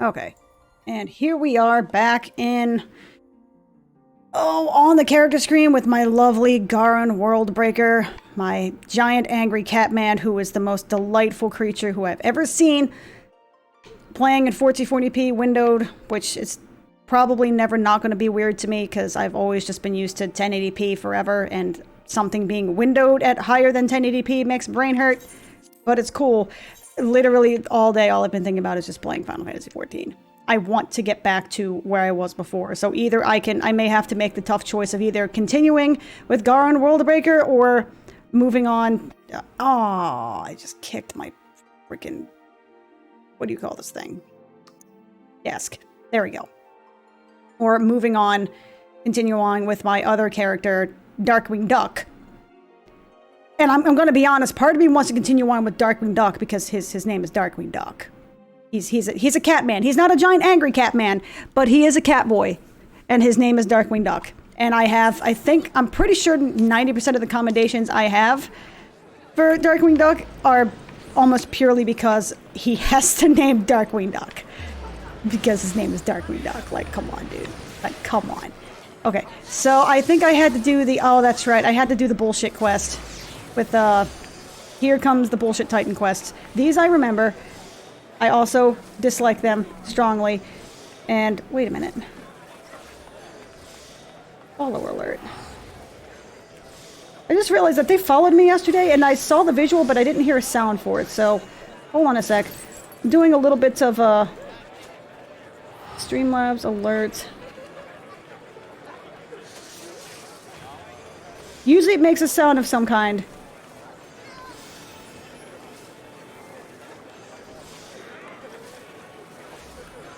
Okay. And here we are back in... Oh, on the character screen with my lovely Garan Worldbreaker. My giant angry cat man who is the most delightful creature who I've ever seen. Playing in 1440p windowed, which is probably never not going to be weird to me because I've always just been used to 1080p forever, and something being windowed at higher than 1080p makes brain hurt. But it's cool. Literally all day, all I've been thinking about is just playing Final Fantasy XIV. I want to get back to where I was before. So either I may have to make the tough choice of either continuing with Garan Worldbreaker or moving on. Oh, I just kicked my freaking, what do you call this thing? Desk. There we go. Or moving on, continue on with my other character, Darkwing Duck. And I'm going to be honest, part of me wants to continue on with Darkwing Duck because his name is Darkwing Duck. He's a cat man. He's not a giant angry cat man, but he is a cat boy. And his name is Darkwing Duck. And I'm pretty sure 90% of the commendations I have for Darkwing Duck are almost purely because he has to name Darkwing Duck. Because his name is Darkwing Duck. Like, come on, dude. Like, come on. Okay, so I think I had to do oh, that's right. I had to do the bullshit quest with, here comes the bullshit Titan quests. These I remember. I also dislike them strongly. And, wait a minute. Follower alert. I just realized that they followed me yesterday, and I saw the visual, but I didn't hear a sound for it, so... Hold on a sec. I'm doing a little bit of, Streamlabs alert. Usually it makes a sound of some kind.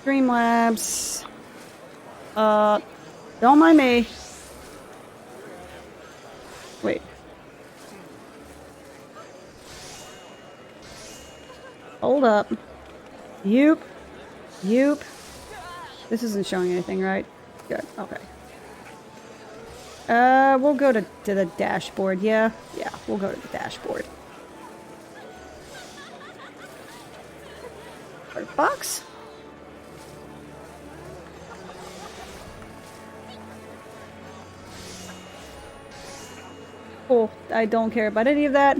Streamlabs. Don't mind me. Wait. Hold up. Yoop. Yoop. This isn't showing anything, right? Good. Okay. We'll go to the dashboard. Yeah, we'll go to the dashboard. Art box? Cool. I don't care about any of that.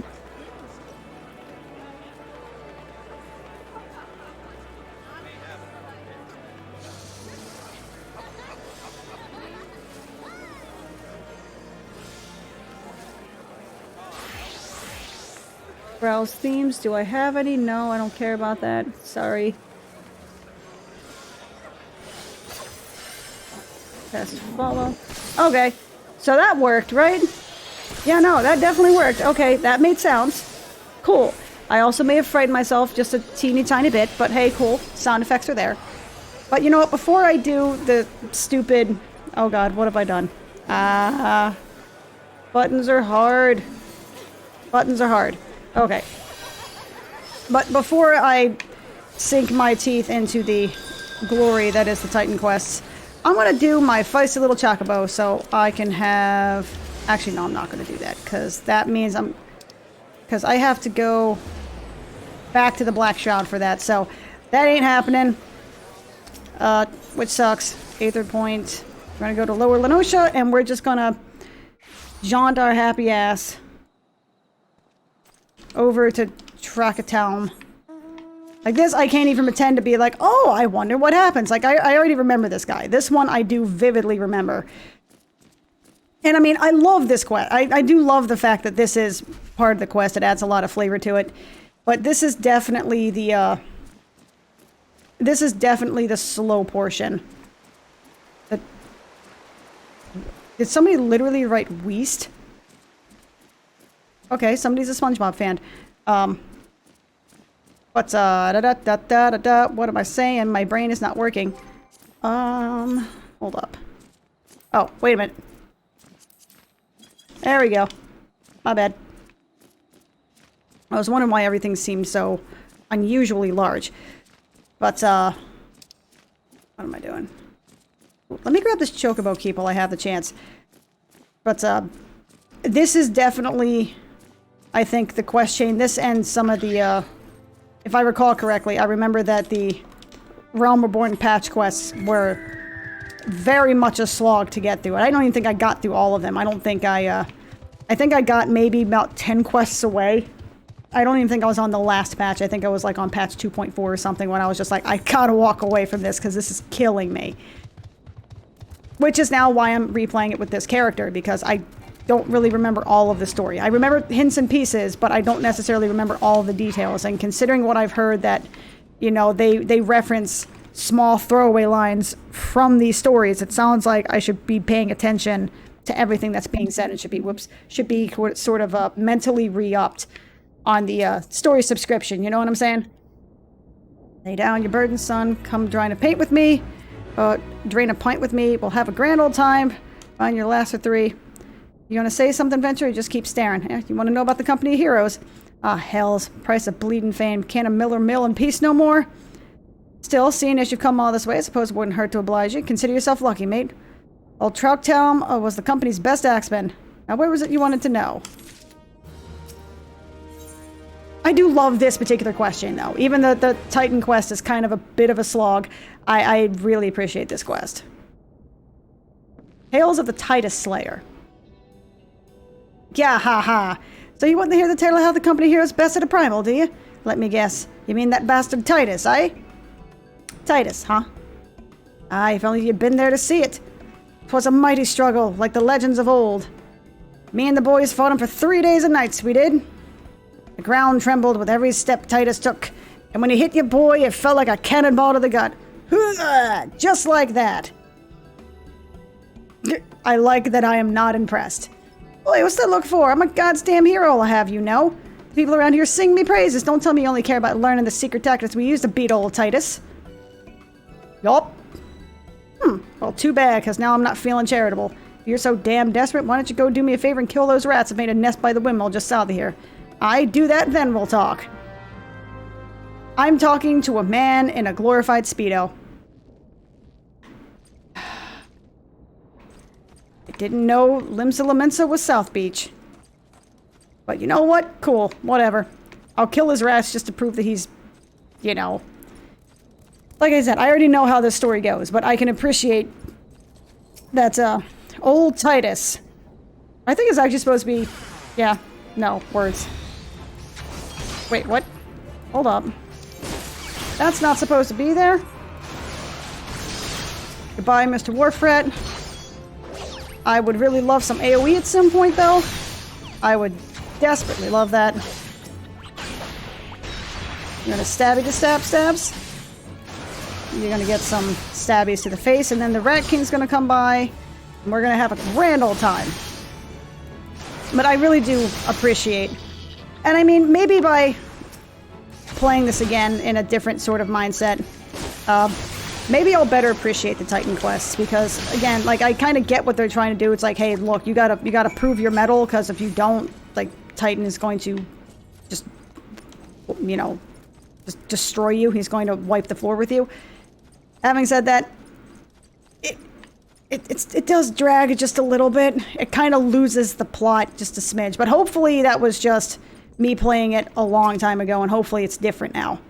Browse themes. Do I have any? No, I don't care about that. Sorry. Fast follow. Okay. So that worked, right? Yeah, no, that definitely worked. Okay, that made sounds. Cool. I also may have frightened myself just a teeny tiny bit, but hey, cool. Sound effects are there. But you know what? Before I do the stupid... Oh god, what have I done? Buttons are hard. Buttons are hard. Okay. But before I sink my teeth into the glory that is the Titan quests, I'm going to do my feisty little chocobo so I can have... Actually, no, I'm not going to do that because that means because I have to go back to the Black Shroud for that, so that ain't happening. Which sucks. Aether Point. We're going to go to Lower Lenosha and we're just going to jaunt our happy ass over to Trakatalm. Like this, I can't even pretend to be like, oh, I wonder what happens. Like, I already remember this guy. This one I do vividly remember. And I mean, I love this quest. I do love the fact that this is part of the quest. It adds a lot of flavor to it. But this is definitely the, slow portion. Did somebody literally write Weast? Okay, somebody's a SpongeBob fan. What am I saying? My brain is not working. Hold up. Oh, wait a minute. There we go. My bad. I was wondering why everything seemed so unusually large. But, what am I doing? Let me grab this Chocobo Keep while I have the chance. But, this is definitely, I think, the quest chain. This and some of the, if I recall correctly, I remember that the Realm Reborn patch quests were very much a slog to get through. And I don't even think I got through all of them. I don't think I think I got maybe about 10 quests away. I don't even think I was on the last patch. I think I was like on patch 2.4 or something when I was just like, I gotta walk away from this because this is killing me. Which is now why I'm replaying it with this character, because I don't really remember all of the story. I remember hints and pieces, but I don't necessarily remember all of the details. And considering what I've heard that, you know, they reference small throwaway lines from these stories, it sounds like I should be paying attention to everything that's being said and should be sort of mentally re-upped on the story subscription. You know what I'm saying? Lay down your burden, son. Come drain a pint with me. Drain a pint with me. We'll have a grand old time. Find your last of 3. You want to say something, Venture, or just keep staring? Eh? You want to know about the Company of Heroes? Ah, hells. Price of bleeding fame. Can't a miller mill in peace no more? Still, seeing as you've come all this way, I suppose it wouldn't hurt to oblige you. Consider yourself lucky, mate. Old Trouttown was the company's best axeman. Now, where was it you wanted to know? I do love this particular question, though. Even though the Titan quest is kind of a bit of a slog, I really appreciate this quest. Tales of the Titus Slayer. Yeah, ha ha. So you want to hear the tale of how the company heroes bested a primal, do you? Let me guess. You mean that bastard Titus, eh? Titus, huh? Ah, if only you'd been there to see it. 'Twas a mighty struggle, like the legends of old. Me and the boys fought him for 3 days and nights, we did. The ground trembled with every step Titus took, and when he hit your boy, it felt like a cannonball to the gut. Just like that. I like that I am not impressed. Boy, what's to look for? I'm a goddamn hero, I'll have you know. The people around here sing me praises. Don't tell me you only care about learning the secret tactics we use to beat old Titus. Yup. Well, too bad, because now I'm not feeling charitable. If you're so damn desperate, why don't you go do me a favor and kill those rats that made a nest by the windmill just south of here? I do that, then we'll talk. I'm talking to a man in a glorified Speedo. I didn't know Limsa Lamensa was South Beach. But you know what? Cool. Whatever. I'll kill his rats just to prove that he's, you know... Like I said, I already know how this story goes, but I can appreciate that, old Titus. I think it's actually supposed to be... Yeah. No. Words. Wait, what? Hold up. That's not supposed to be there. Goodbye, Mr. Warfret. I would really love some AoE at some point, though. I would desperately love that. You're gonna stabby to stabs. You're gonna get some stabbies to the face, and then the Rat King's gonna come by, and we're gonna have a grand old time. But I really do appreciate, and I mean, maybe by playing this again in a different sort of mindset, maybe I'll better appreciate the Titan quests, because again, like, I kind of get what they're trying to do. It's like, hey, look, you gotta prove your mettle, because if you don't, like, Titan is going to just, you know, just destroy you. He's going to wipe the floor with you. Having said that, it does drag just a little bit. It kind of loses the plot just a smidge, but hopefully that was just me playing it a long time ago, and hopefully it's different now.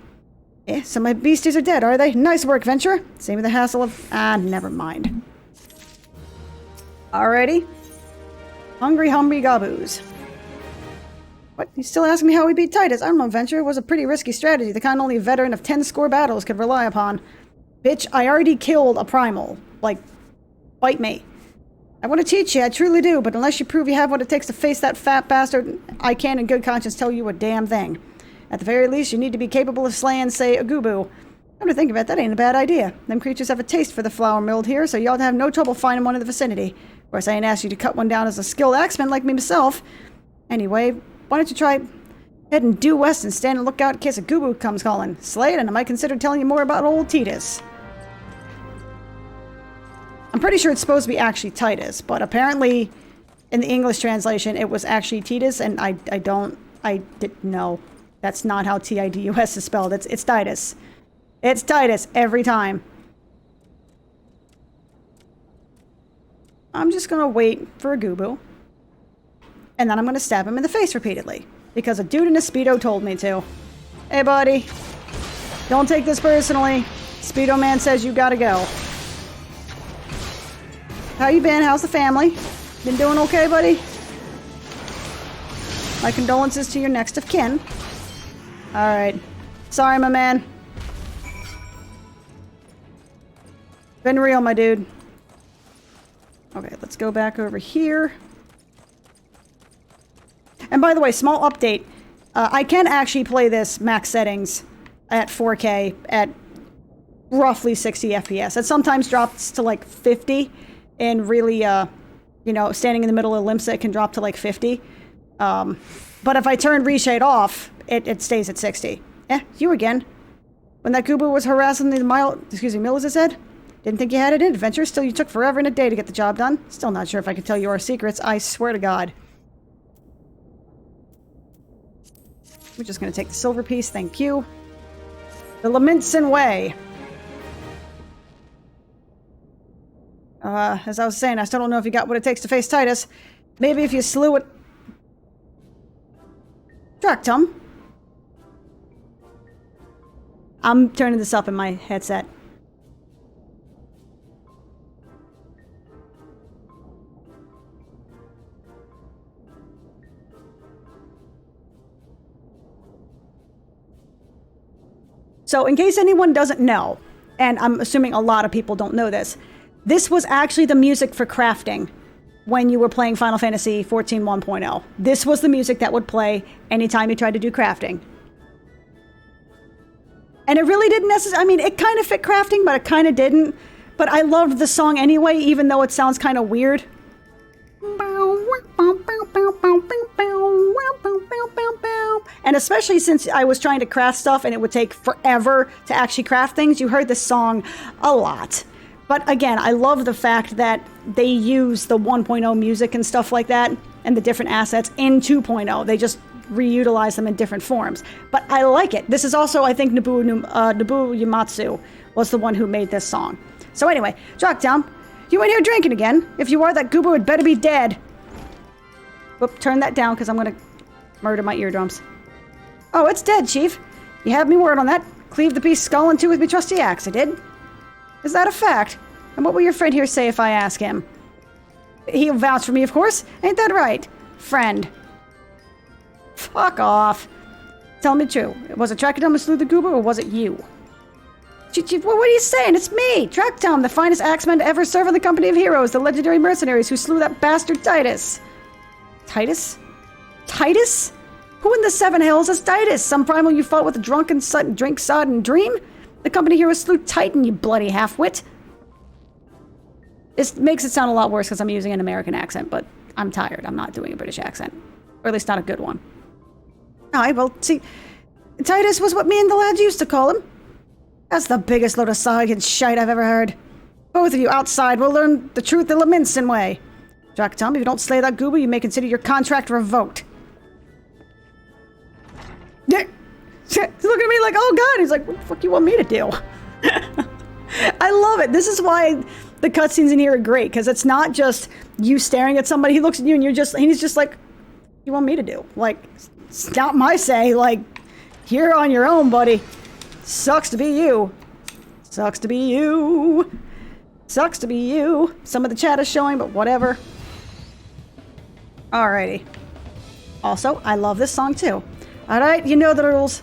Eh, so my beasties are dead, are they? Nice work, Venture. Save me the hassle of... never mind. Alrighty. Hungry gaboos. What? You still asking me how we beat Titus? I don't know, Venture. It was a pretty risky strategy, the kind only a veteran of 10 score battles could rely upon. Bitch, I already killed a primal. Like, bite me. I want to teach you, I truly do, but unless you prove you have what it takes to face that fat bastard, I can't in good conscience tell you a damn thing. At the very least, you need to be capable of slaying, say, a Gubu. Come to think of it, that ain't a bad idea. Them creatures have a taste for the flour milled here, so you ought to have no trouble finding one in the vicinity. Of course, I ain't asked you to cut one down as a skilled axeman like me myself. Anyway, why don't you try heading due west and stand and look out in case a Gubu comes calling. Slay it, and I might consider telling you more about old Titus. I'm pretty sure it's supposed to be actually Titus, but apparently in the English translation it was actually Titus, and I didn't know. That's not how Tidus is spelled. It's Titus. It's Titus every time. I'm just gonna wait for a Gubu, and then I'm gonna stab him in the face repeatedly because a dude in a Speedo told me to. Hey buddy, don't take this personally. Speedo Man says you gotta go. How you been? How's the family? Been doing okay, buddy? My condolences to your next of kin. Alright. Sorry, my man. Been real, my dude. Okay, let's go back over here. And by the way, small update. I can actually play this max settings at 4K at roughly 60 FPS. It sometimes drops to like 50, and really, you know, standing in the middle of Limsa, it can drop to like 50. But if I turn reshade off, it stays at 60. You again. When that goober was harassing the Miller's head? Didn't think you had it in adventure, still you took forever and a day to get the job done. Still not sure if I could tell you our secrets, I swear to God. We're just gonna take the silver piece, thank you. The Laminson Way. As I was saying, I still don't know if you got what it takes to face Titus. Maybe if you slew it... Draktum. I'm turning this up in my headset. So, in case anyone doesn't know, and I'm assuming a lot of people don't know this, this was actually the music for crafting when you were playing Final Fantasy XIV 1.0. This was the music that would play anytime you tried to do crafting. And it really didn't necessarily... I mean, it kind of fit crafting, but it kind of didn't. But I loved the song anyway, even though it sounds kind of weird. And especially since I was trying to craft stuff and it would take forever to actually craft things, you heard this song a lot. But again, I love the fact that they use the 1.0 music and stuff like that and the different assets in 2.0. They just reutilize them in different forms. But I like it. This is also, I think, Nobuo Uematsu was the one who made this song. So anyway, Draktum, you in here drinking again? If you are, that goober would better be dead. Whoop, turn that down because I'm going to murder my eardrums. Oh, it's dead, Chief. You have me word on that. Cleave the beast's skull in two with me trusty axe, I did. Is that a fact? And what will your friend here say if I ask him? He'll vouch for me, of course. Ain't that right? Friend. Fuck off. Tell me true. Was it Draktum who slew the goober, or was it you? Chief, what are you saying? It's me, Draktum, the finest axeman to ever serve in the company of heroes, the legendary mercenaries who slew that bastard Titus. Titus? Titus? Who in the seven hells is Titus? Some primal you fought with a drunken, drink-sodden dream? The company heroes slew Titan, you bloody half-wit. This makes it sound a lot worse because I'm using an American accent, but I'm tired. I'm not doing a British accent. Or at least not a good one. Alright, well, see, Titus was what me and the lads used to call him. That's the biggest load of Saiyan shite I've ever heard. Both of you outside will learn the truth the Laminson way. Draktum, if you don't slay that goober, you may consider your contract revoked. He's looking at me like, oh god, he's like, what the fuck you want me to do? I love it. This is why the cutscenes in here are great, because it's not just you staring at somebody, he looks at you and he's just like, what you want me to do? Like, it's not my say, like, you're on your own, buddy. Sucks to be you. Sucks to be you. Sucks to be you. Some of the chat is showing, but whatever. Alrighty. Also, I love this song too. Alright, you know the rules.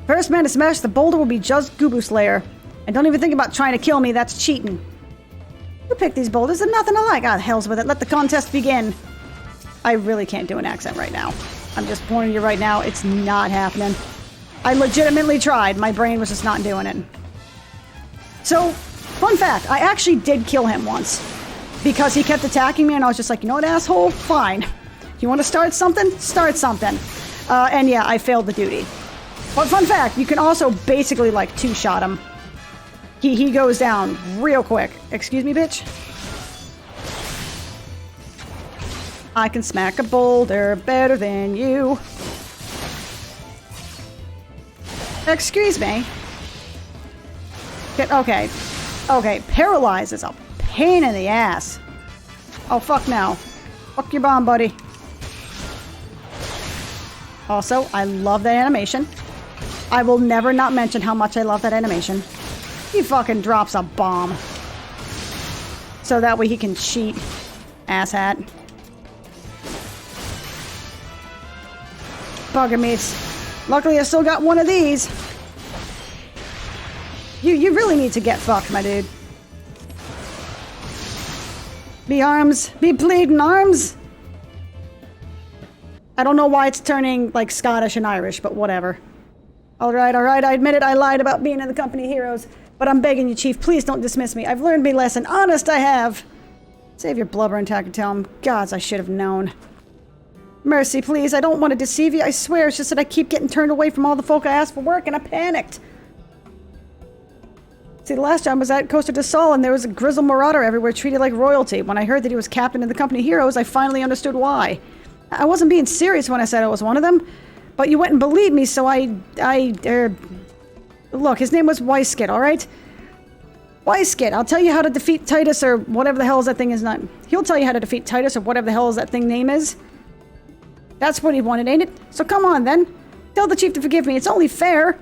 First man to smash the boulder will be just Goobu Slayer. And don't even think about trying to kill me, that's cheating. You pick these boulders, they're nothing alike. Ah, hell's with it, let the contest begin. I really can't do an accent right now. I'm just warning you right now, it's not happening. I legitimately tried, my brain was just not doing it. So, fun fact, I actually did kill him once. Because he kept attacking me and I was just like, you know what, asshole? Fine. You want to start something? Start something. And yeah, I failed the duty. But fun fact, you can also basically like two-shot him. He goes down real quick. Excuse me, bitch? I can smack a boulder better than you. Excuse me. Okay. Okay, paralyze is a pain in the ass. Oh, fuck no. Fuck your bomb, buddy. Also, I love that animation. I will never not mention how much I love that animation. He fucking drops a bomb. So that way he can cheat. Asshat. Bugger meats. Luckily I still got one of these. You really need to get fucked, my dude. Be arms. Be bleeding arms. I don't know why it's turning like Scottish and Irish, but whatever. Alright, I admit it, I lied about being in the company heroes. But I'm begging you, Chief, please don't dismiss me. I've learned me lesson. Honest, I have. Save your blubber and tack and tell him. Gods, I should have known. Mercy, please. I don't want to deceive you. I swear, it's just that I keep getting turned away from all the folk I asked for work, and I panicked. See, the last job was at Costa del Sol, and there was a grizzled marauder everywhere treated like royalty. When I heard that he was captain of the company heroes, I finally understood why. I wasn't being serious when I said I was one of them, but you went and believed me, so Look, his name was Weiskit, alright? Weiskit, I'll tell you how to defeat Titus or whatever the hell is that thing is not. He'll tell you how to defeat Titus or whatever the hell is that thing name is. That's what he wanted, ain't it? So come on, then. Tell the chief to forgive me. It's only fair.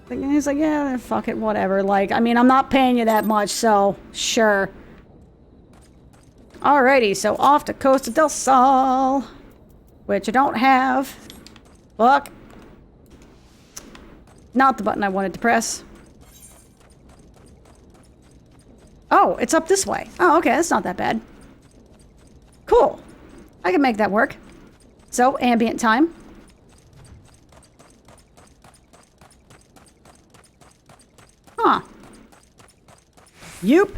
He's like, yeah, fuck it, whatever. Like, I mean, I'm not paying you that much, so sure. Alrighty, so off to Costa del Sol. Which I don't have. Fuck. Not the button I wanted to press. Oh, it's up this way. Oh, okay, that's not that bad. Cool. I can make that work. So, ambient time. Huh. Yoop.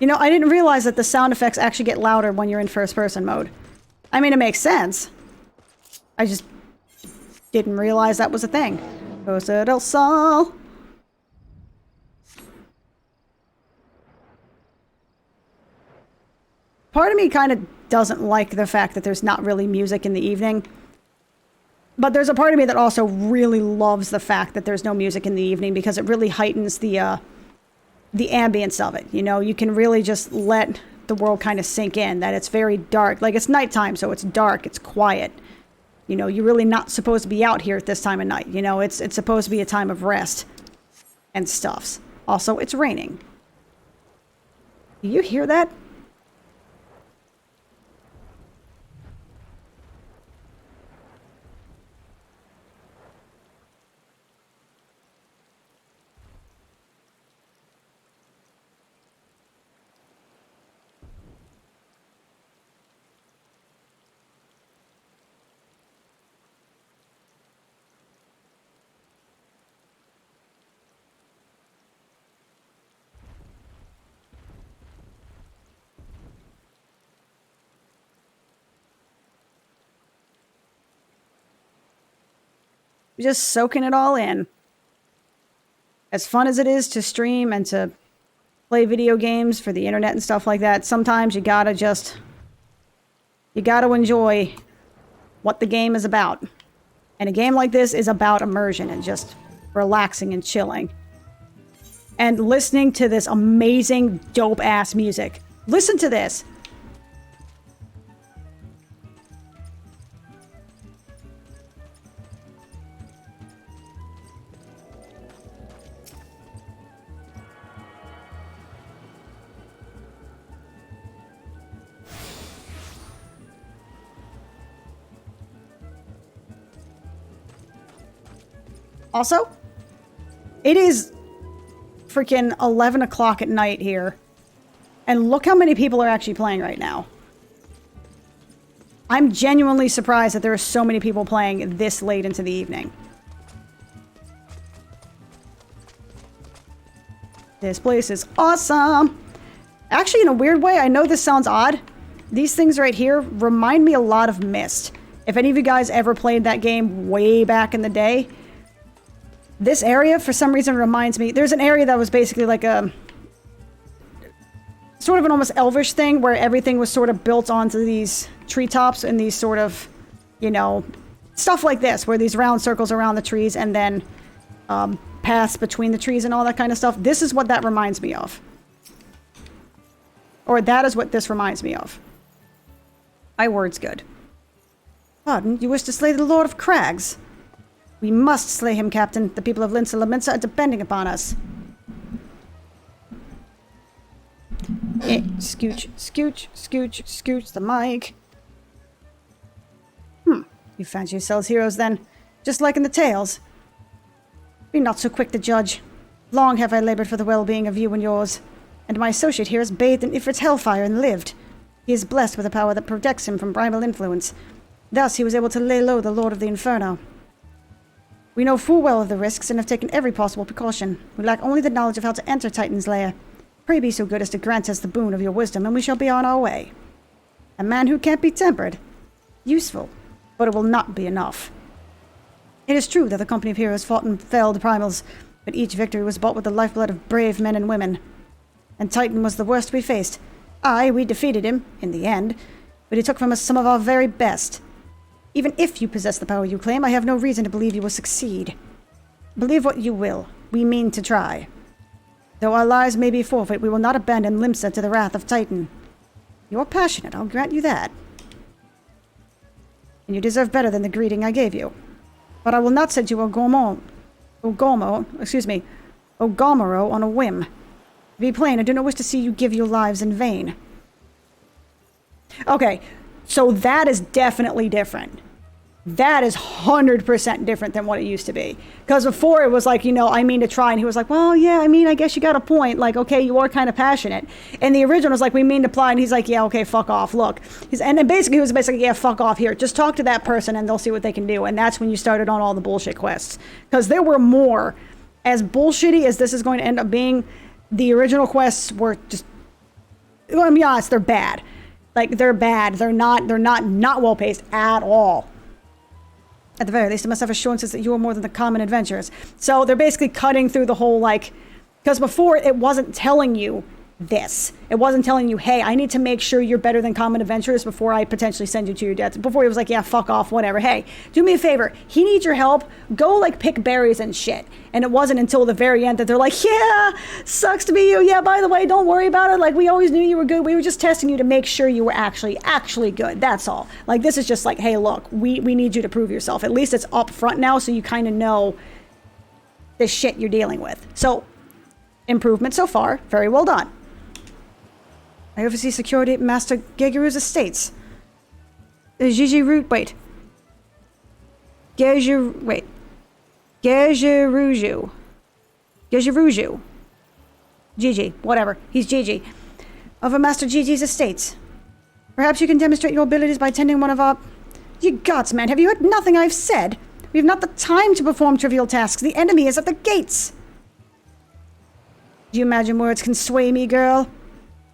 You know, I didn't realize that the sound effects actually get louder when you're in first-person mode. I mean, it makes sense. I just didn't realize that was a thing. Costa del Sol. Part of me kind of doesn't like the fact that there's not really music in the evening. But there's a part of me that also really loves the fact that there's no music in the evening because it really heightens the ambience of it. You know, you can really just let the world kind of sink in, that it's very dark. Like, it's nighttime, so it's dark, it's quiet. You know, you're really not supposed to be out here at this time of night. You know, it's supposed to be a time of rest and stuffs. Also, it's raining. Do you hear that? Just soaking it all in. As fun as it is to stream and to play video games for the internet and stuff like that, sometimes you gotta enjoy what the game is about. And a game like this is about immersion and just relaxing and chilling. And listening to this amazing, dope-ass music. Listen to this! Also, it is freaking 11 o'clock at night here. And look how many people are actually playing right now. I'm genuinely surprised that there are so many people playing this late into the evening. This place is awesome. Actually, in a weird way, I know this sounds odd. These things right here remind me a lot of Myst. If any of you guys ever played that game way back in the day, this area, for some reason, reminds me... There's an area that was basically like a... sort of an almost elvish thing, where everything was sort of built onto these treetops and these sort of, you know... stuff like this, where these round circles around the trees and then paths between the trees and all that kind of stuff. This is what that reminds me of. Or that is what this reminds me of. My word's good. Pardon, you wish to slay the Lord of Crags? We must slay him, Captain. The people of Unnecessarily are depending upon us. Scooch, scooch, scooch, scooch the mic. You fancy yourselves heroes, then? Just like in the tales? Be not so quick to judge. Long have I labored for the well-being of you and yours, and my associate here has bathed in Ifrit's hellfire and lived. He is blessed with a power that protects him from primal influence. Thus he was able to lay low the Lord of the Inferno. We know full well of the risks and have taken every possible precaution. We lack only the knowledge of how to enter Titan's lair. Pray be so good as to grant us the boon of your wisdom, and we shall be on our way. A man who can't be tempered. Useful, but it will not be enough. It is true that the company of heroes fought and felled primals, but each victory was bought with the lifeblood of brave men and women. And Titan was the worst we faced. Aye, we defeated him, in the end, but he took from us some of our very best. Even if you possess the power you claim, I have no reason to believe you will succeed. Believe what you will. We mean to try. Though our lives may be forfeit, we will not abandon Limsa to the wrath of Titan. You're passionate, I'll grant you that. And you deserve better than the greeting I gave you. But I will not send you Ogomoro on a whim. To be plain, I do not wish to see you give your lives in vain. Okay, so that is definitely different. That is 100% different than what it used to be. Because before it was like, I mean to try. And he was like, well, yeah, I guess you got a point. Like, okay, you are kind of passionate. And the original was like, we mean to apply. And he's like, yeah, okay, fuck off. Look. And then basically he was yeah, fuck off here. Just talk to that person and they'll see what they can do. And that's when you started on all the bullshit quests. Because there were more. As bullshitty as this is going to end up being, the original quests were just, well, I'm be honest, they're bad. Like, they're bad. They're not well paced at all. At the very least, I must have assurances that you are more than the common adventurers. So they're basically cutting through the whole, because before it wasn't telling you this. It wasn't telling you, hey, I need to make sure you're better than common adventurers before I potentially send you to your death. Before he was like, yeah, fuck off, whatever. Hey, do me a favor. He needs your help. Go, pick berries and shit. And it wasn't until the very end that they're like, yeah, sucks to be you. Yeah, by the way, don't worry about it. We always knew you were good. We were just testing you to make sure you were actually good. That's all. This is just hey, look, we need you to prove yourself. At least it's up front now so you kind of know the shit you're dealing with. So, improvement so far. Very well done. I oversee security at Master Gegeru's estates. Gegeruju. Gigi, whatever. He's Gigi. Of a Master Gigi's estates. Perhaps you can demonstrate your abilities by attending one of our... Ye gods, man, have you heard nothing I've said? We have not the time to perform trivial tasks. The enemy is at the gates. Do you imagine words can sway me, girl?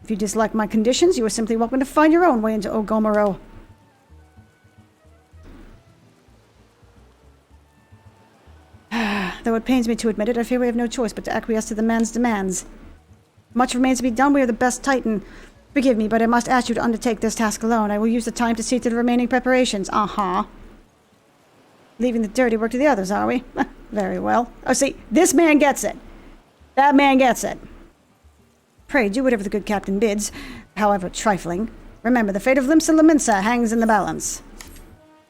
If you dislike my conditions, you are simply welcome to find your own way into Ogomoro. Though it pains me to admit it, I fear we have no choice but to acquiesce to the man's demands. Much remains to be done. We are the best Titan. Forgive me, but I must ask you to undertake this task alone. I will use the time to see to the remaining preparations. Leaving the dirty work to the others, are we? Very well. Oh, see, this man gets it. That man gets it. Pray, do whatever the good captain bids, however trifling. Remember, the fate of Limsa hangs in the balance.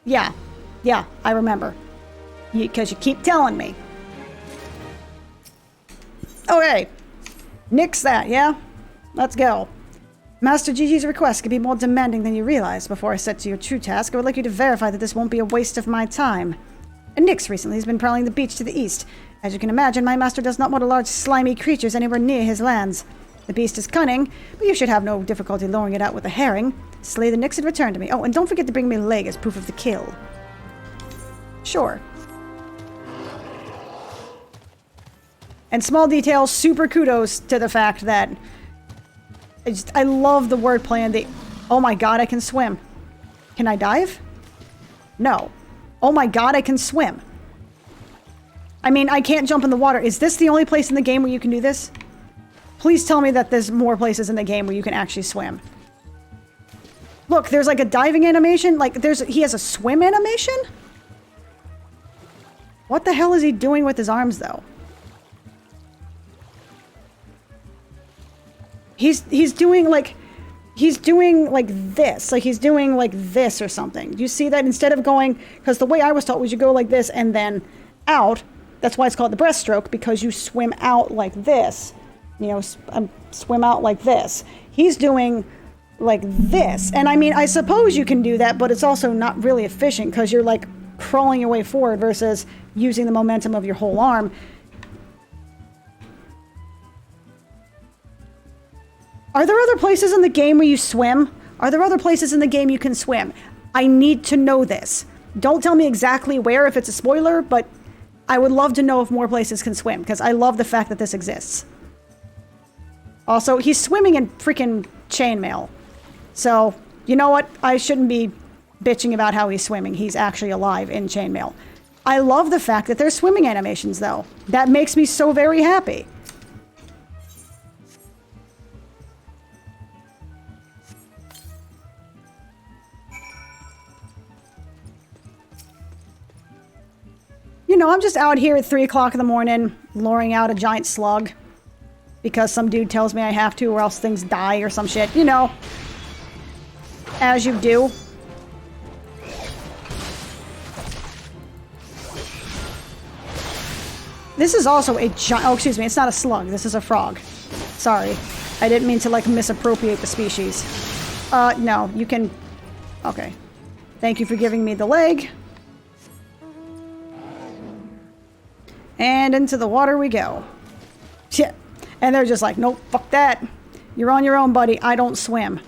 Yeah, I remember. Because you keep telling me. Okay. Nix that, yeah? Let's go. Master Gigi's request could be more demanding than you realize. Before I set to your true task, I would like you to verify that this won't be a waste of my time. And Nix recently has been prowling the beach to the east. As you can imagine, my master does not want large slimy creatures anywhere near his lands. The beast is cunning, but you should have no difficulty luring it out with a herring. Slay the Nix and return to me. Oh, and don't forget to bring me a leg as proof of the kill. Sure. And small details, super kudos to the fact that... I love the wordplay and the... Oh my god, I can swim. Can I dive? No. Oh my god, I can swim. I mean, I can't jump in the water. Is this the only place in the game where you can do this? Please tell me that there's more places in the game where you can actually swim. Look, there's a diving animation. He has a swim animation? What the hell is he doing with his arms, though? He's doing this. He's doing this or something. Do you see that? Instead of going... Because the way I was taught was you go like this and then out. That's why it's called the breaststroke, because you swim out like this. You know, swim out like this. He's doing like this. And I mean, I suppose you can do that, but it's also not really efficient because you're like crawling your way forward versus using the momentum of your whole arm. Are there other places in the game where you swim? Are there other places in the game you can swim? I need to know this. Don't tell me exactly where if it's a spoiler, but I would love to know if more places can swim, because I love the fact that this exists. Also, he's swimming in freaking chainmail. So, you know what? I shouldn't be bitching about how he's swimming. He's actually alive in chainmail. I love the fact that there's swimming animations, though. That makes me so very happy. You know, I'm just out here at 3 o'clock in the morning, luring out a giant slug. Because some dude tells me I have to, or else things die or some shit. You know. As you do. This is also a giant... Oh, excuse me. It's not a slug. This is a frog. Sorry. I didn't mean to, like, misappropriate the species. No. You can... Okay. Thank you for giving me the leg. And into the water we go. Shit. And they're just like, nope, fuck that. You're on your own, buddy. I don't swim.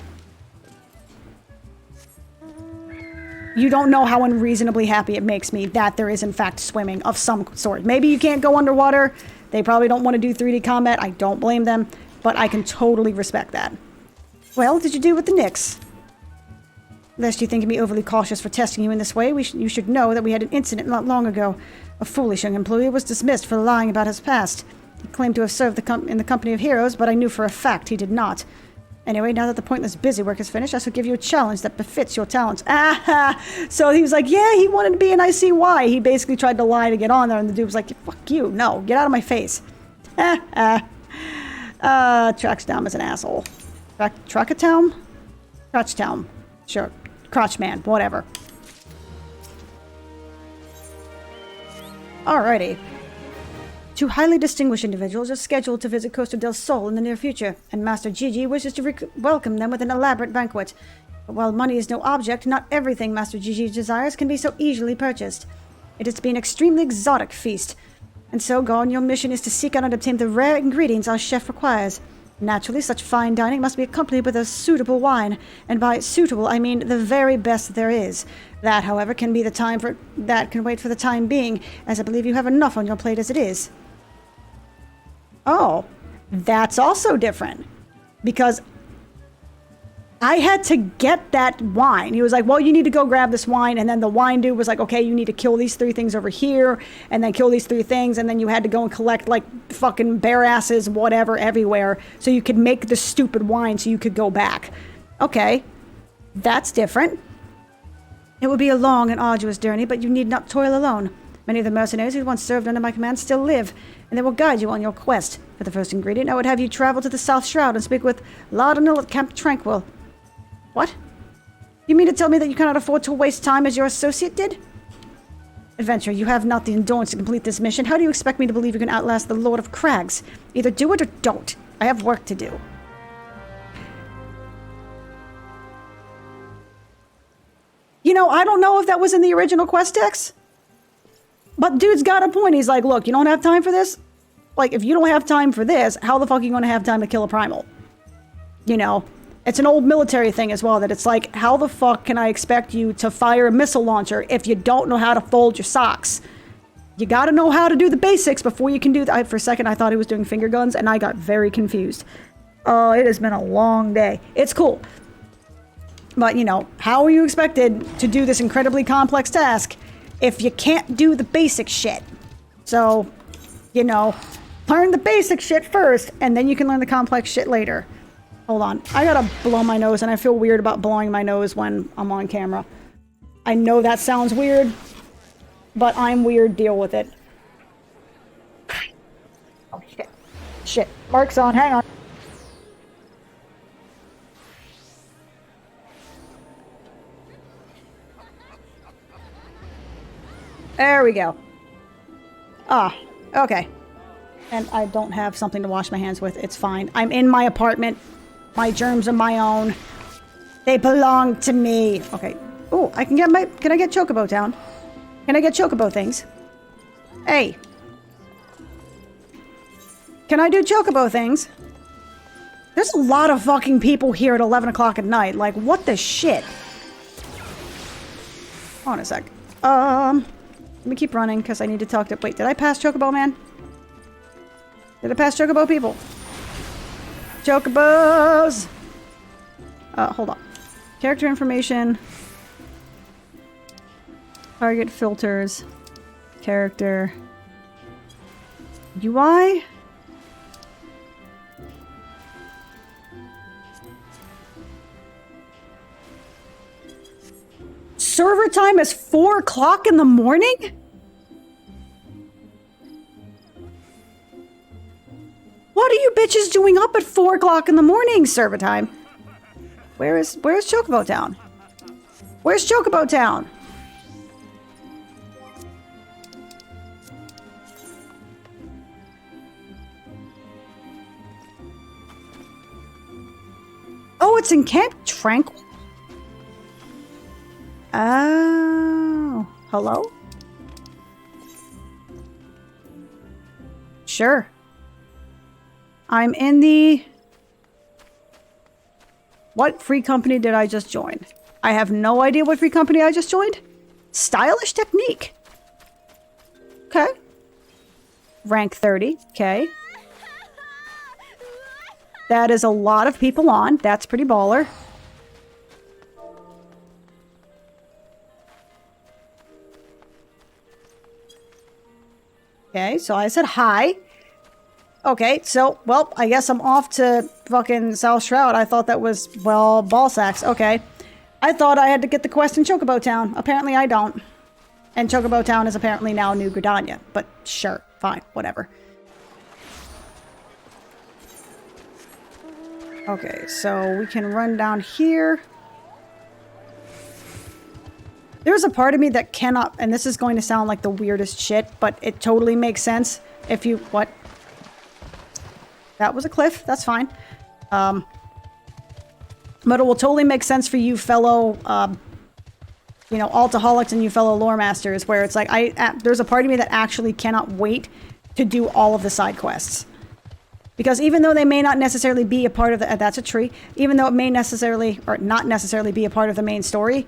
You don't know how unreasonably happy it makes me that there is, in fact, swimming of some sort. Maybe you can't go underwater. They probably don't want to do 3D combat. I don't blame them. But I can totally respect that. Well, what did you do with the Nyx? Lest you think me overly cautious for testing you in this way, you should know that we had an incident not long ago. A foolish young employee was dismissed for lying about his past. He claimed to have served in the company of heroes, but I knew for a fact he did not. Anyway, now that the pointless busy work is finished, I shall give you a challenge that befits your talents. Ah! So he was like, yeah, he wanted to be, and I see why. He basically tried to lie to get on there, and the dude was like, fuck you. No, get out of my face. Traxtown is an asshole. Trackatown? Crotchtown. Sure. Crotchman. Whatever. Alrighty. 2 highly distinguished individuals are scheduled to visit Costa del Sol in the near future, and Master Gigi wishes to welcome them with an elaborate banquet. But while money is no object, not everything Master Gigi desires can be so easily purchased. It is to be an extremely exotic feast. And so, Gorn, your mission is to seek out and obtain the rare ingredients our chef requires. Naturally, such fine dining must be accompanied with a suitable wine, and by suitable I mean the very best there is. That, however, can wait for the time being, as I believe you have enough on your plate as it is. Oh, that's also different. Because I had to get that wine. He was like, well, you need to go grab this wine. And then the wine dude was like, okay, you need to kill these 3 things over here. And then kill these 3 things. And then you had to go and collect like fucking bear asses, whatever, everywhere. So you could make the stupid wine so you could go back. Okay, that's different. It will be a long and arduous journey, but you need not toil alone. Many of the mercenaries who once served under my command still live, and they will guide you on your quest. For the first ingredient, I would have you travel to the South Shroud and speak with Laudanil at Camp Tranquil. What? You mean to tell me that you cannot afford to waste time as your associate did? Adventurer, you have not the endurance to complete this mission. How do you expect me to believe you can outlast the Lord of Crags? Either do it or don't. I have work to do. You know, I don't know if that was in the original quest text. But dude's got a point. He's like, look, you don't have time for this? Like, if you don't have time for this, how the fuck are you going to have time to kill a primal? You know, it's an old military thing as well, that it's like, how the fuck can I expect you to fire a missile launcher if you don't know how to fold your socks? You got to know how to do the basics before you can do that. For a second, I thought he was doing finger guns, and I got very confused. Oh, it has been a long day. It's cool. But, you know, how are you expected to do this incredibly complex task if you can't do the basic shit? So, you know, learn the basic shit first, and then you can learn the complex shit later. Hold on. I gotta blow my nose, and I feel weird about blowing my nose when I'm on camera. I know that sounds weird, but I'm weird. Deal with it. Oh, shit. Shit. Mark's on. Hang on. There we go. Ah, okay. And I don't have something to wash my hands with. It's fine. I'm in my apartment. My germs are my own. They belong to me. Okay. Oh, I can get my... Can I get Chocobo Town? Can I get Chocobo things? Hey. Can I do Chocobo things? There's a lot of fucking people here at 11 o'clock at night. Like, what the shit? Hold on a sec. Let me keep running because I need to talk to... Wait, did I pass Chocobo Man? Did I pass Chocobo people? Chocobos! Hold on. Character information. Target filters. Character. UI? Server time is 4 o'clock in the morning? What are you bitches doing up at 4 o'clock in the morning, server time? Where's Chocobo Town? Where's Chocobo Town? Oh, it's in Camp Tranquil? Oh, hello? Sure. I'm in the... What free company did I just join? I have no idea what free company I just joined. Stylish Technique. Okay. Rank 30. Okay. That is a lot of people on. That's pretty baller. Okay, so I said hi. Okay, so, well, I guess I'm off to fucking South Shroud. I thought that was, well, ball sacks. Okay. I thought I had to get the quest in Chocobo Town. Apparently I don't. And Chocobo Town is apparently now New Gridania. But sure, fine, whatever. Okay, so we can run down here. There's a part of me that cannot, and this is going to sound like the weirdest shit, but it totally makes sense if you, what? That was a cliff, that's fine. But it will totally make sense for you fellow, you know, altaholics and you fellow lore masters, where it's like, there's a part of me that actually cannot wait to do all of the side quests. Because even though they may not necessarily be a part of the, that's a tree, even though it may necessarily, or not necessarily be a part of the main story,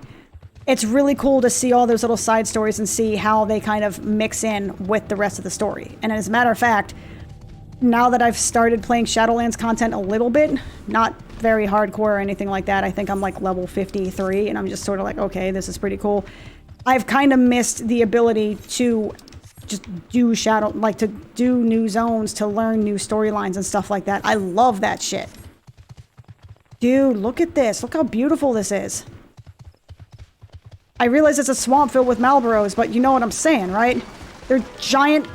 it's really cool to see all those little side stories and see how they kind of mix in with the rest of the story. And as a matter of fact, now that I've started playing Shadowlands content a little bit, not very hardcore or anything like that, I think I'm like level 53 and I'm just sort of like, okay, this is pretty cool. I've kind of missed the ability to just do to do new zones, to learn new storylines and stuff like that. I love that shit. Dude, look at this. Look how beautiful this is. I realize it's a swamp filled with Malboros, but you know what I'm saying, right? They're giant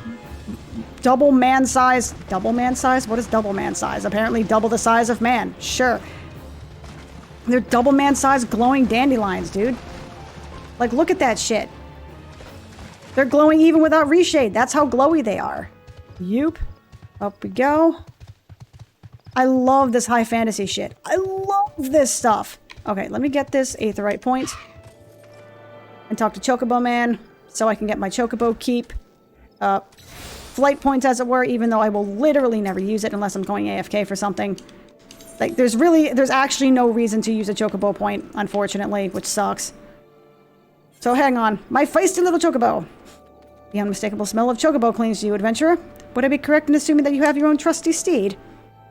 double man size. Double man size? What is double man size? Apparently double the size of man. Sure. They're double man size glowing dandelions, dude. Like, look at that shit. They're glowing even without reshade. That's how glowy they are. Yoop. Up we go. I love this high fantasy shit. I love this stuff. Okay, let me get this aetheryte point. And talk to Chocobo Man, so I can get my Chocobo keep. Flight points, as it were, even though I will literally never use it unless I'm going AFK for something. Like, there's actually no reason to use a Chocobo point, unfortunately, which sucks. So hang on. My feisty little Chocobo. The unmistakable smell of Chocobo clings to you, adventurer. Would I be correct in assuming that you have your own trusty steed?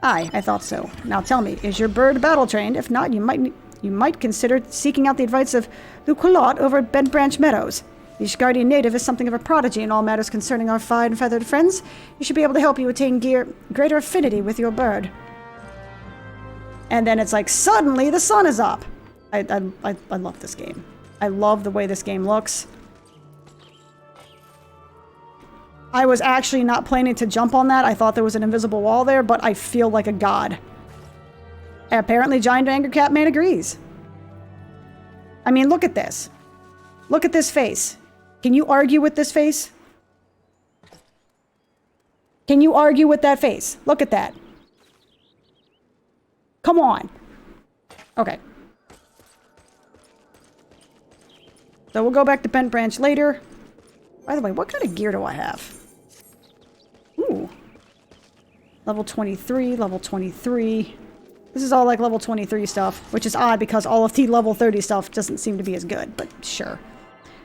Aye, I thought so. Now tell me, is your bird battle-trained? If not, you might consider seeking out the advice of Luculot over at Bent Branch Meadows. The Ishgardian native is something of a prodigy in all matters concerning our fine feathered friends. He should be able to help you attain greater affinity with your bird. And then it's like, suddenly the sun is up! I love this game. I love the way this game looks. I was actually not planning to jump on that. I thought there was an invisible wall there, but I feel like a god. Apparently Giant Angry Cat Man agrees. I mean, look at this. Look at this face. Can you argue with this face? Can you argue with that face? Look at that. Come on. Okay. So we'll go back to Bent Branch later. By the way, what kind of gear do I have? Ooh. Level 23, level 23. This is all like level 23 stuff, which is odd because all of the level 30 stuff doesn't seem to be as good, but sure.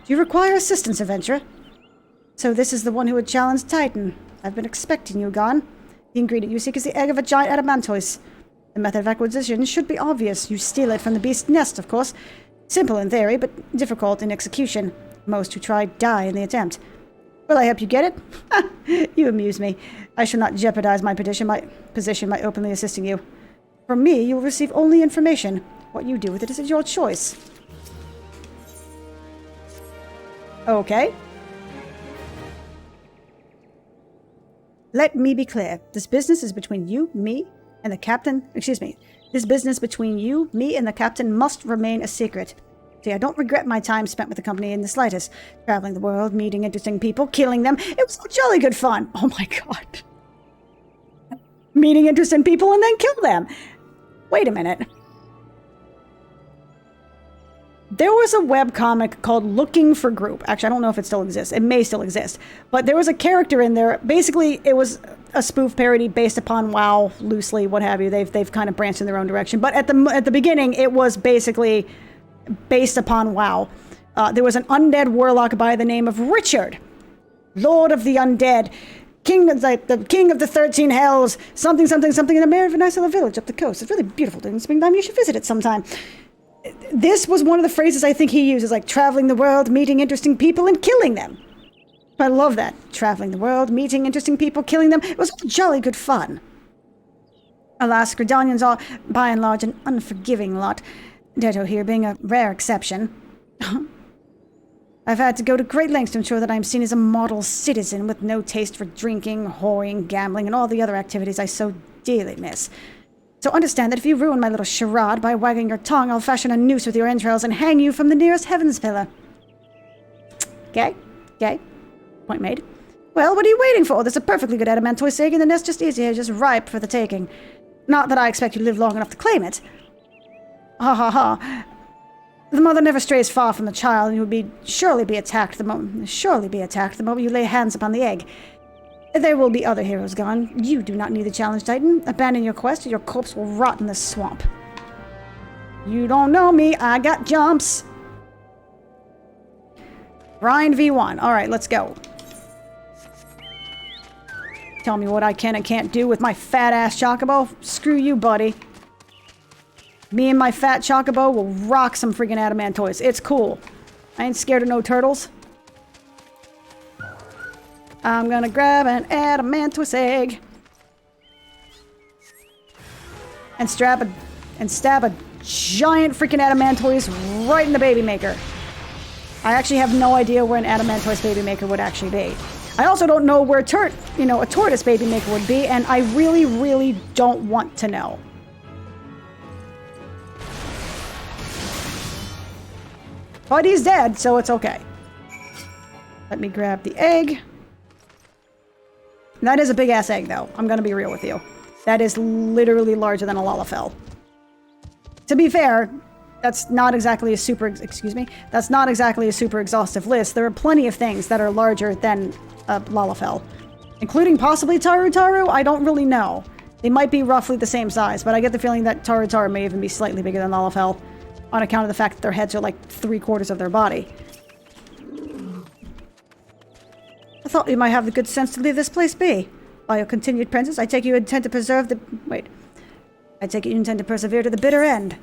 Do you require assistance, adventurer? So this is the one who would challenge Titan. I've been expecting you, Gon. The ingredient you seek is the egg of a giant adamantoise. The method of acquisition should be obvious. You steal it from the beast's nest, of course. Simple in theory, but difficult in execution. Most who try die in the attempt. Will I help you get it? You amuse me. I shall not jeopardize my position by openly assisting you. From me, you will receive only information. What you do with it is your choice. Okay. Let me be clear. This business is between you, me, and the captain. Excuse me. This business between you, me, and the captain must remain a secret. See, I don't regret my time spent with the company in the slightest. Traveling the world, meeting interesting people, killing them. It was jolly good fun. Oh my god. Meeting interesting people and then kill them. Wait a minute. There was a webcomic called Looking for Group. Actually, I don't know if it still exists. It may still exist. But there was a character in there. Basically, it was a spoof parody based upon WoW, loosely, what have you. They've kind of branched in their own direction. But at the beginning, it was basically based upon WoW. There was an undead warlock by the name of Richard, Lord of the Undead, the King of the 13 Hells, something, something, something, in a very nice little village up the coast. It's really beautiful during springtime. You should visit it sometime. This was one of the phrases I think he uses, like traveling the world, meeting interesting people, and killing them. I love that. Traveling the world, meeting interesting people, killing them. It was jolly good fun. Alas, Gridanians are, by and large, an unforgiving lot. Ditto here being a rare exception. I've had to go to great lengths to ensure that I'm seen as a model citizen with no taste for drinking, whoring, gambling, and all the other activities I so dearly miss. So understand that if you ruin my little charade by wagging your tongue, I'll fashion a noose with your entrails and hang you from the nearest heavens pillar. Okay? Okay. Point made. Well, what are you waiting for? There's a perfectly good adamantoise egg in the nest just easier, just ripe for the taking. Not that I expect you to live long enough to claim it. Ha ha ha. The mother never strays far from the child, and you would surely be attacked the moment you lay hands upon the egg. There will be other heroes gone. You do not need the challenge, Titan. Abandon your quest, or your corpse will rot in the swamp. You don't know me. I got jumps. Grind V1. Alright, let's go. Tell me what I can and can't do with my fat-ass chocobo? Screw you, buddy. Me and my fat chocobo will rock some freaking adamantoise. It's cool. I ain't scared of no turtles. I'm gonna grab an adamantoise egg. And stab a giant freaking adamantoise right in the baby maker. I actually have no idea where an adamantoise baby maker would actually be. I also don't know where a tortoise baby maker would be, and I really, really don't want to know. But he's dead, so it's okay. Let me grab the egg. That is a big-ass egg, though. I'm gonna be real with you. That is literally larger than a Lalafell. To be fair, that's not exactly a super exhaustive list. There are plenty of things that are larger than a Lalafell. Including possibly Taru. I don't really know. They might be roughly the same size, but I get the feeling that Taru may even be slightly bigger than Lalafell, on account of the fact that their heads are like 3/4 of their body. I thought you might have the good sense to leave this place be. By your continued presence, I take you intend to persevere to the bitter end.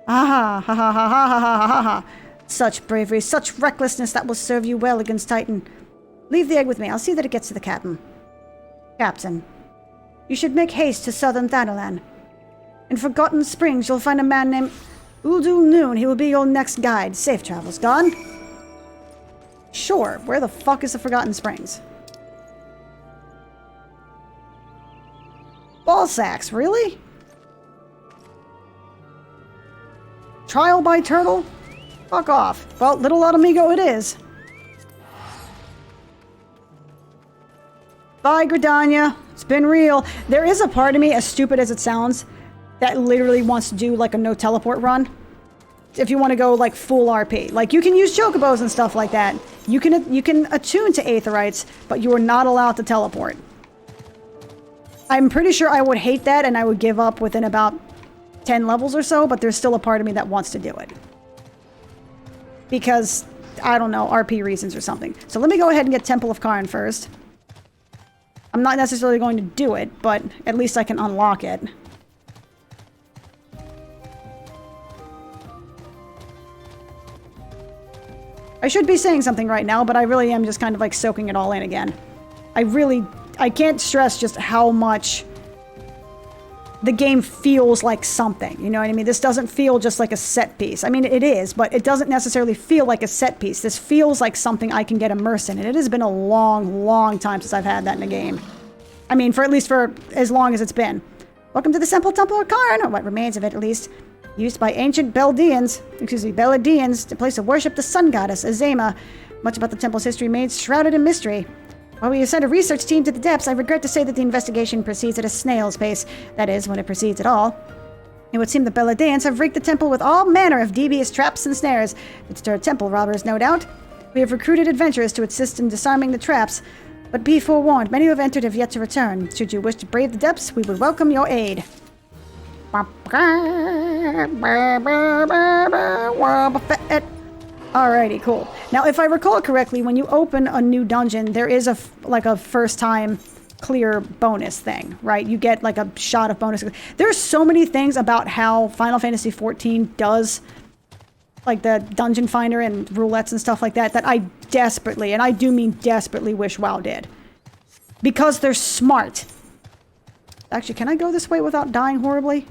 Aha, ha ha ha ha ha ha ha ha. Such bravery, such recklessness that will serve you well against Titan. Leave the egg with me. I'll see that it gets to the captain. Captain, you should make haste to southern Thanalan. In Forgotten Springs, you'll find a man named Uldul Noon. He will be your next guide. Safe travels, Gone. Sure. Where the fuck is the Forgotten Springs? Ball sacks, really? Trial by turtle? Fuck off. Well, Little Amigo it is. Bye, Gridania. It's been real. There is a part of me, as stupid as it sounds, that literally wants to do like a no teleport run. If you want to go like full RP. Like you can use chocobos and stuff like that. You can attune to aetherites, but you are not allowed to teleport. I'm pretty sure I would hate that and I would give up within about 10 levels or so, but there's still a part of me that wants to do it. Because, I don't know, RP reasons or something. So let me go ahead and get Temple of Karn first. I'm not necessarily going to do it, but at least I can unlock it. I should be saying something right now, but I really am just kind of like soaking it all in again. I can't stress just how much the game feels like something. You know what I mean? This doesn't feel just like a set piece. I mean, it is, but it doesn't necessarily feel like a set piece. This feels like something I can get immersed in. And it has been a long, long time since I've had that in a game. I mean, for at least for as long as it's been. Welcome to the Temple of Karn, or what remains of it at least. Used by ancient Beldians, to place to worship the sun goddess, Azema. Much about the temple's history remains shrouded in mystery. While we have sent a research team to the depths, I regret to say that the investigation proceeds at a snail's pace. That is, when it proceeds at all. It would seem the Beladians have rigged the temple with all manner of devious traps and snares to deter temple robbers, no doubt. We have recruited adventurers to assist in disarming the traps, but be forewarned, many who have entered have yet to return. Should you wish to brave the depths, we would welcome your aid. Alrighty, cool. Now, if I recall correctly, when you open a new dungeon, there is a first-time clear bonus thing, right? You get like a shot of bonus. There's so many things about how Final Fantasy XIV does, like the dungeon finder and roulettes and stuff like that, that I desperately, and I do mean desperately, wish WoW did. Because they're smart. Actually, can I go this way without dying horribly?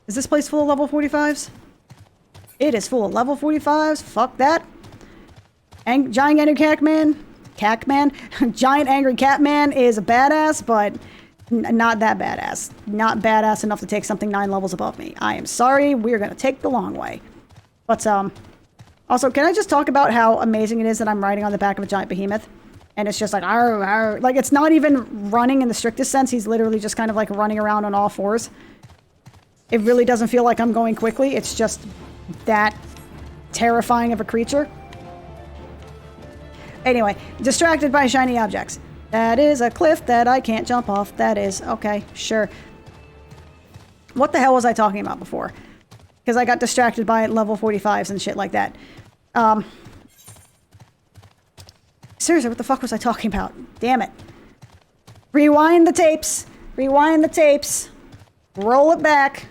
Is this place full of level 45s? It is full of level 45s. Fuck that. Giant Angry Catman. Giant Angry Catman is a badass, but not that badass. Not badass enough to take something 9 levels above me. I am sorry. We're going to take the long way. But, also, can I just talk about how amazing it is that I'm riding on the back of a giant behemoth? And it's just like, arr, arr. Like, it's not even running in the strictest sense. He's literally just kind of like running around on all fours. It really doesn't feel like I'm going quickly. It's just that terrifying of a creature. Anyway, distracted by shiny objects. That is a cliff that I can't jump off. That is, okay, sure. What the hell was I talking about before? Because I got distracted by level 45s and shit like that. Seriously, what the fuck was I talking about? Damn it. Rewind the tapes. Rewind the tapes. Roll it back.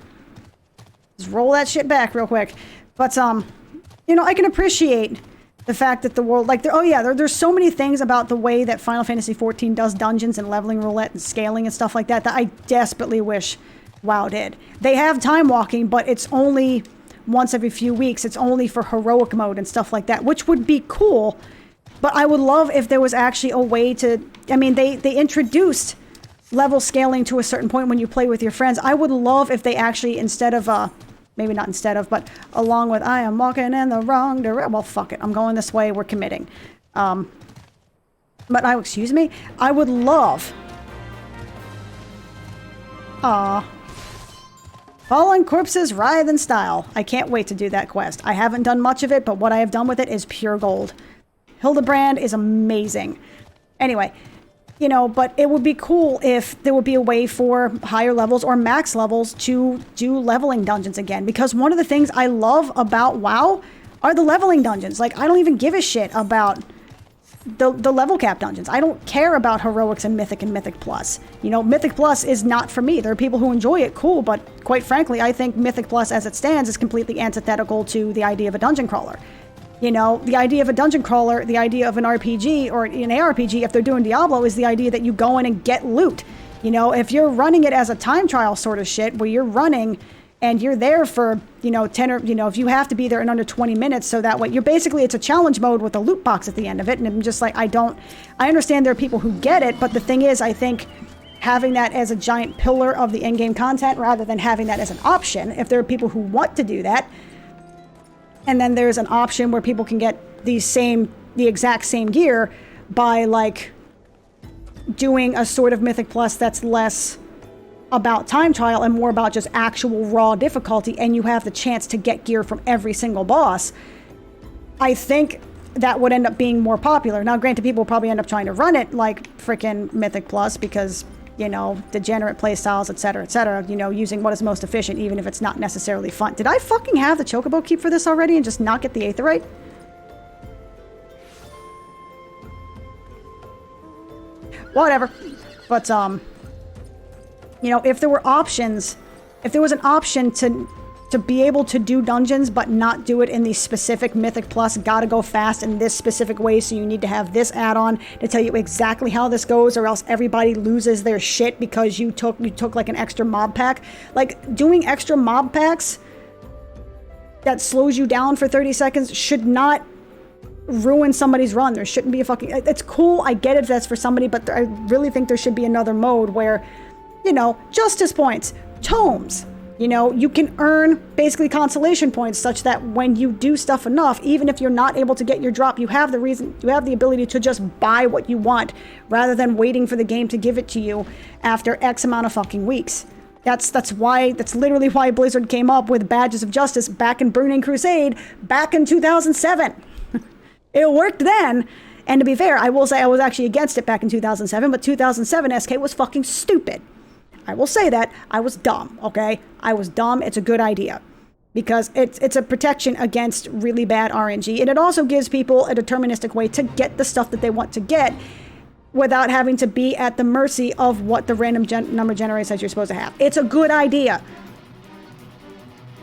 Just roll that shit back real quick. But, you know, I can appreciate the fact that the world, like, there's so many things about the way that Final Fantasy XIV does dungeons and leveling roulette and scaling and stuff like that that I desperately wish WoW did. They have time walking, but it's only once every few weeks. It's only for heroic mode and stuff like that, which would be cool. But I would love if there was actually a way to, I mean, they introduced level scaling to a certain point when you play with your friends. I would love if they actually, instead of, maybe not instead of, but along with, I am walking in the wrong direction. Well, fuck it. I'm going this way. We're committing. But excuse me, I would love. Fallen corpses writhe in style. I can't wait to do that quest. I haven't done much of it, but what I have done with it is pure gold. Hildebrand is amazing. Anyway, you know, but it would be cool if there would be a way for higher levels or max levels to do leveling dungeons again. Because one of the things I love about WoW are the leveling dungeons. Like, I don't even give a shit about the level cap dungeons. I don't care about heroics and Mythic Plus. You know, Mythic Plus is not for me. There are people who enjoy it, cool, but quite frankly, I think Mythic Plus as it stands is completely antithetical to the idea of a dungeon crawler. You know, the idea of a dungeon crawler, the idea of an RPG or an ARPG, if they're doing Diablo, is the idea that you go in and get loot. You know, if you're running it as a time trial sort of shit, where you're running and you're there for, you know, 10 or, you know, if you have to be there in under 20 minutes, so that way you're basically, it's a challenge mode with a loot box at the end of it. And I'm just like, I understand there are people who get it, but the thing is, I think having that as a giant pillar of the in-game content rather than having that as an option, if there are people who want to do that, and then there's an option where people can get the exact same gear by, like, doing a sort of Mythic Plus that's less about time trial and more about just actual raw difficulty, and you have the chance to get gear from every single boss, I think that would end up being more popular. Now, granted, people will probably end up trying to run it like frickin' Mythic Plus because, you know, degenerate playstyles, etc., you know, using what is most efficient, even if it's not necessarily fun. Did I fucking have the Chocobo keep for this already and just not get the Aetheryte? Whatever. But, you know, if there were options, if there was an option to be able to do dungeons but not do it in the specific Mythic Plus, gotta go fast in this specific way, so you need to have this add-on to tell you exactly how this goes, or else everybody loses their shit because you took like an extra mob pack. Like, doing extra mob packs that slows you down for 30 seconds should not ruin somebody's run. There shouldn't be a fucking... It's cool, I get it if that's for somebody, but I really think there should be another mode where, you know, justice points, tomes, you know, you can earn basically consolation points such that when you do stuff enough, even if you're not able to get your drop, you have the ability to just buy what you want rather than waiting for the game to give it to you after X amount of fucking weeks. That's literally why Blizzard came up with Badges of Justice back in Burning Crusade back in 2007. It worked then, and to be fair, I will say I was actually against it back in 2007, but 2007 SK was fucking stupid. I will say that. I was dumb, okay? I was dumb. It's a good idea. Because it's a protection against really bad RNG, and it also gives people a deterministic way to get the stuff that they want to get without having to be at the mercy of what the random number generates that you're supposed to have. It's a good idea.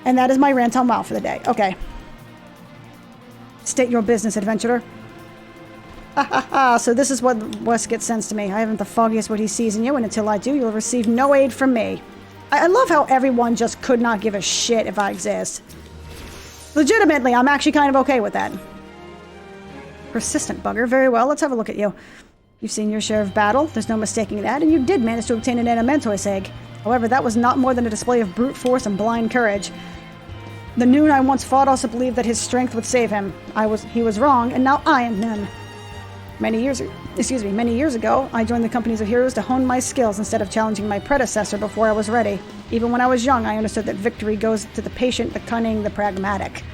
And that is my rant on WoW for the day. Okay. State your business, adventurer. Ha ha ha, so this is what Westgate sends to me. I haven't the foggiest what he sees in you, and until I do, you'll receive no aid from me. I love how everyone just could not give a shit if I exist. Legitimately, I'm actually kind of okay with that. Persistent bugger. Very well, let's have a look at you. You've seen your share of battle, there's no mistaking that, and you did manage to obtain an Elementoise egg. However, that was not more than a display of brute force and blind courage. The Noon I once fought also believed that his strength would save him. He was wrong, and now I am none. Many years ago, I joined the companies of heroes to hone my skills instead of challenging my predecessor before I was ready. Even when I was young, I understood that victory goes to the patient, the cunning, the pragmatic.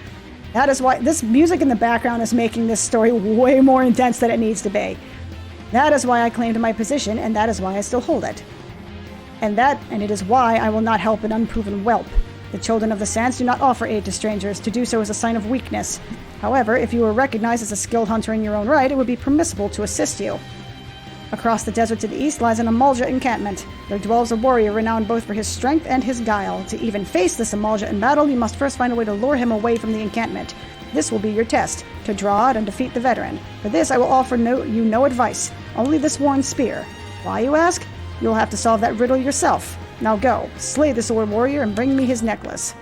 That is why this music in the background is making this story way more intense than it needs to be. That is why I claimed my position, and that is why I still hold it. And it is why I will not help an unproven whelp. The children of the sands do not offer aid to strangers. To do so is a sign of weakness. However, if you were recognized as a skilled hunter in your own right, it would be permissible to assist you. Across the desert to the east lies an Amalja encampment. There dwells a warrior renowned both for his strength and his guile. To even face this Amalja in battle, you must first find a way to lure him away from the encampment. This will be your test, to draw out and defeat the veteran. For this, I will offer you no advice, only this worn spear. Why, you ask? You'll have to solve that riddle yourself. Now go, slay this sword warrior and bring me his necklace.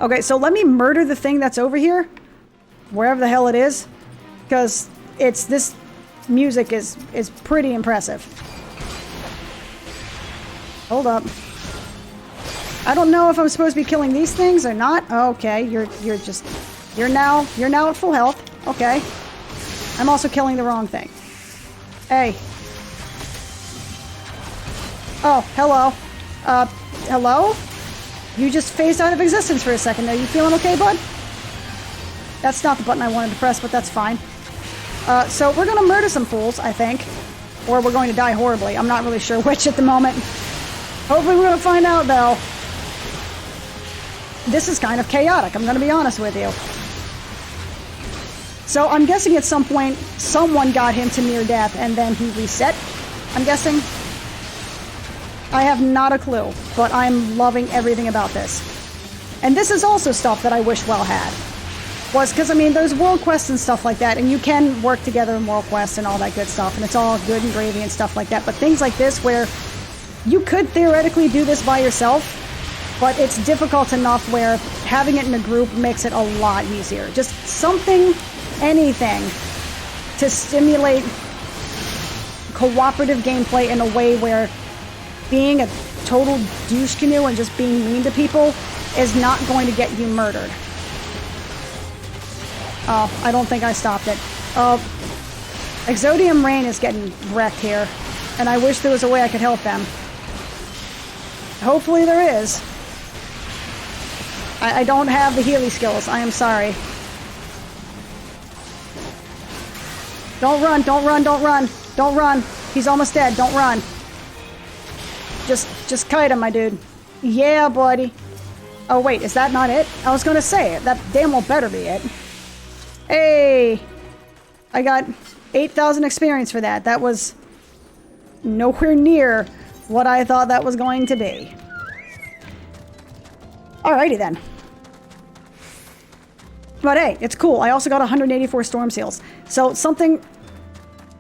Okay, so let me murder the thing that's over here, wherever the hell it is, because this music is pretty impressive. Hold up. I don't know if I'm supposed to be killing these things or not. Okay, you're now at full health. Okay. I'm also killing the wrong thing. Hey. Oh, hello. Hello? You just phased out of existence for a second. Are you feeling okay, bud? That's not the button I wanted to press, but that's fine. So we're gonna murder some fools, I think. Or we're going to die horribly. I'm not really sure which at the moment. Hopefully we're gonna find out, though. This is kind of chaotic, I'm gonna be honest with you. So I'm guessing at some point, someone got him to near death, and then he reset, I'm guessing. I have not a clue, but I'm loving everything about this. And this is also stuff that I wish WoW had. Because, I mean, there's world quests and stuff like that, and you can work together in world quests and all that good stuff, and it's all good and gravy and stuff like that. But things like this, where you could theoretically do this by yourself, but it's difficult enough where having it in a group makes it a lot easier. Just something, anything, to stimulate cooperative gameplay in a way where being a total douche canoe and just being mean to people is not going to get you murdered. Oh, I don't think I stopped it. Exodium Rain is getting wrecked here, and I wish there was a way I could help them. Hopefully there is. I don't have the Healy skills. I am sorry. Don't run, don't run, don't run. Don't run. He's almost dead. Don't run. Just kite him, my dude. Yeah, buddy. Oh, wait, is that not it? I was gonna say it. That damn well better be it. Hey! I got 8,000 experience for that. That was nowhere near what I thought that was going to be. Alrighty then. But hey, it's cool. I also got 184 storm seals. So something...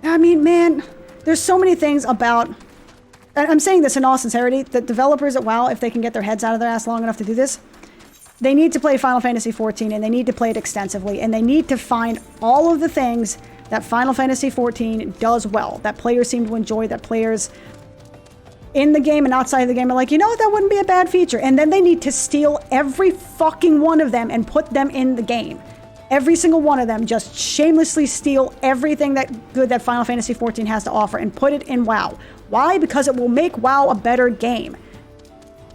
I mean, man, there's so many things about... I'm saying this in all sincerity. The developers at WoW, if they can get their heads out of their ass long enough to do this, they need to play Final Fantasy XIV, and they need to play it extensively, and they need to find all of the things that Final Fantasy XIV does well, that players seem to enjoy, that players in the game and outside of the game are like, you know what, that wouldn't be a bad feature. And then they need to steal every fucking one of them and put them in the game. Every single one of them, just shamelessly steal everything that good that Final Fantasy XIV has to offer and put it in WoW. Why? Because it will make WoW a better game.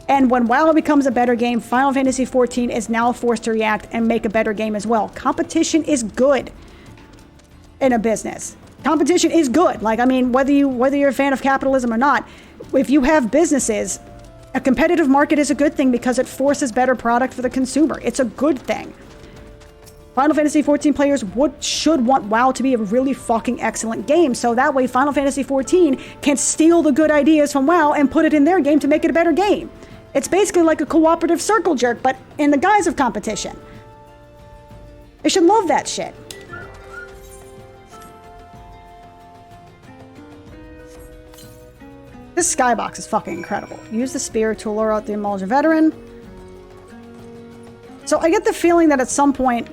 And when WoW becomes a better game, Final Fantasy XIV is now forced to react and make a better game as well. Competition is good in a business. Competition is good. Like, I mean, whether you're a fan of capitalism or not, if you have businesses, a competitive market is a good thing because it forces better product for the consumer. It's a good thing. Final Fantasy XIV players should want WoW to be a really fucking excellent game, so that way Final Fantasy XIV can steal the good ideas from WoW and put it in their game to make it a better game. It's basically like a cooperative circle jerk, but in the guise of competition. They should love that shit. This skybox is fucking incredible. Use the spear to lure out the Eorzea veteran. So I get the feeling that at some point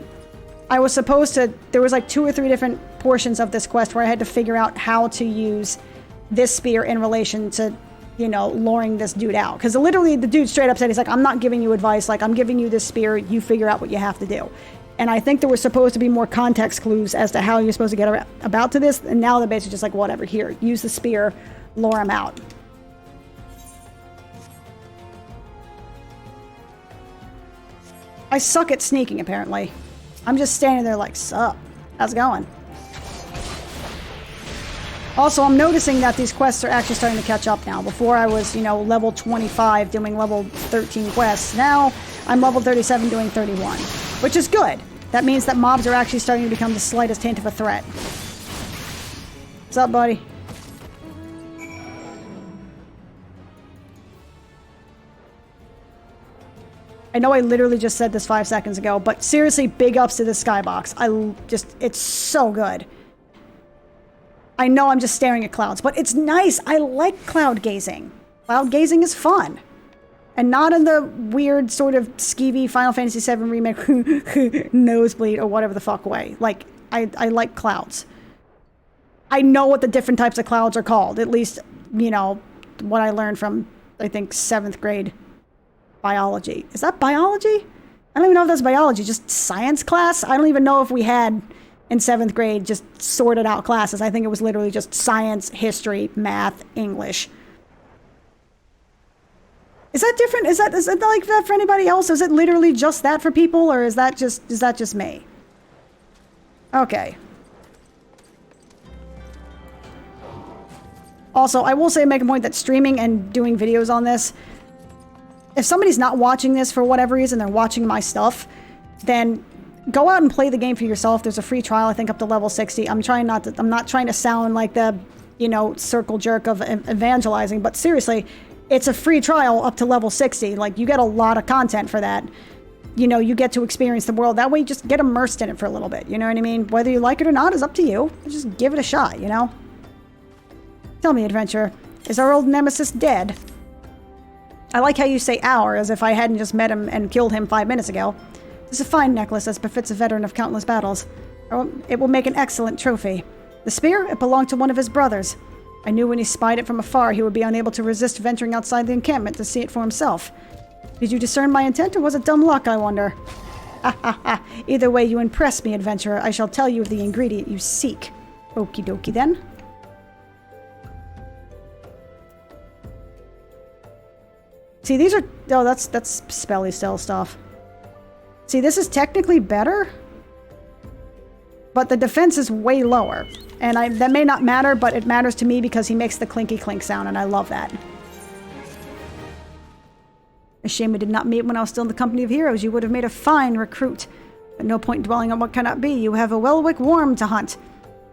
I was supposed to... There was like 2 or 3 different portions of this quest where I had to figure out how to use this spear in relation to, you know, luring this dude out. Because literally the dude straight up said, he's like, I'm not giving you advice. Like, I'm giving you this spear. You figure out what you have to do. And I think there was supposed to be more context clues as to how you're supposed to get about to this. And now they're basically just like, whatever, here, use the spear, lure him out. I suck at sneaking, apparently. I'm just standing there like, sup? How's it going? Also, I'm noticing that these quests are actually starting to catch up now. Before I was, you know, level 25 doing level 13 quests. Now, I'm level 37 doing 31. Which is good. That means that mobs are actually starting to become the slightest hint of a threat. What's up, buddy? I know I literally just said this 5 seconds ago, but seriously, big ups to this skybox. It's so good. I know I'm just staring at clouds, but it's nice. I like cloud gazing. Cloud gazing is fun. And not in the weird sort of skeevy Final Fantasy VII Remake nosebleed or whatever the fuck way. Like, I like clouds. I know what the different types of clouds are called. At least, you know, what I learned from, I think, 7th grade biology. Is that biology? I don't even know if that's biology. Just science class? I don't even know if we had in 7th grade just sorted out classes. I think it was literally just science, history, math, English. Is that different? Is that like that for anybody else? Is it literally just that for people, or is that just me? Okay. Also, I will say, make a point that streaming and doing videos on this, if somebody's not watching this for whatever reason, they're watching my stuff, then go out and play the game for yourself. There's a free trial, I think, up to level 60. I'm not trying to sound like the, you know, circle jerk of evangelizing, but seriously, it's a free trial up to level 60. Like, you get a lot of content for that. You know, you get to experience the world. That way, you just get immersed in it for a little bit. You know what I mean? Whether you like it or not is up to you. Just give it a shot, you know? Tell me, adventurer, is our old nemesis dead? I like how you say our, as if I hadn't just met him and killed him 5 minutes ago. This is a fine necklace, as befits a veteran of countless battles. It will make an excellent trophy. The spear? It belonged to one of his brothers. I knew when he spied it from afar he would be unable to resist venturing outside the encampment to see it for himself. Did you discern my intent, or was it dumb luck, I wonder? Ha ha ha. Either way, you impress me, adventurer. I shall tell you the ingredient you seek. Okie dokie then. See, these are... Oh, that's spelly cell stuff. See, this is technically better, but the defense is way lower. And that may not matter, but it matters to me because he makes the clinky clink sound, and I love that. A shame we did not meet when I was still in the company of heroes. You would have made a fine recruit. But no point dwelling on what cannot be. You have a Welwick worm to hunt.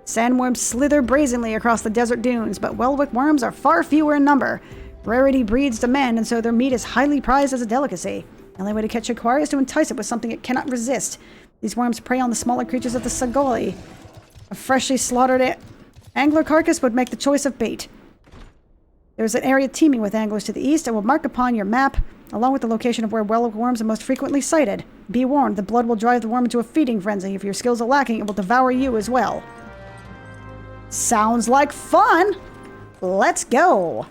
Sandworms slither brazenly across the desert dunes, but Welwick worms are far fewer in number. Rarity breeds demand, and so their meat is highly prized as a delicacy. The only way to catch a quarry is to entice it with something it cannot resist. These worms prey on the smaller creatures of the Sagoli. A freshly slaughtered angler carcass would make the choice of bait. There is an area teeming with anglers to the east. I will mark upon your map, along with the location of where Welwick worms are most frequently sighted. Be warned, the blood will drive the worm into a feeding frenzy. If your skills are lacking, it will devour you as well. Sounds like fun! Let's go!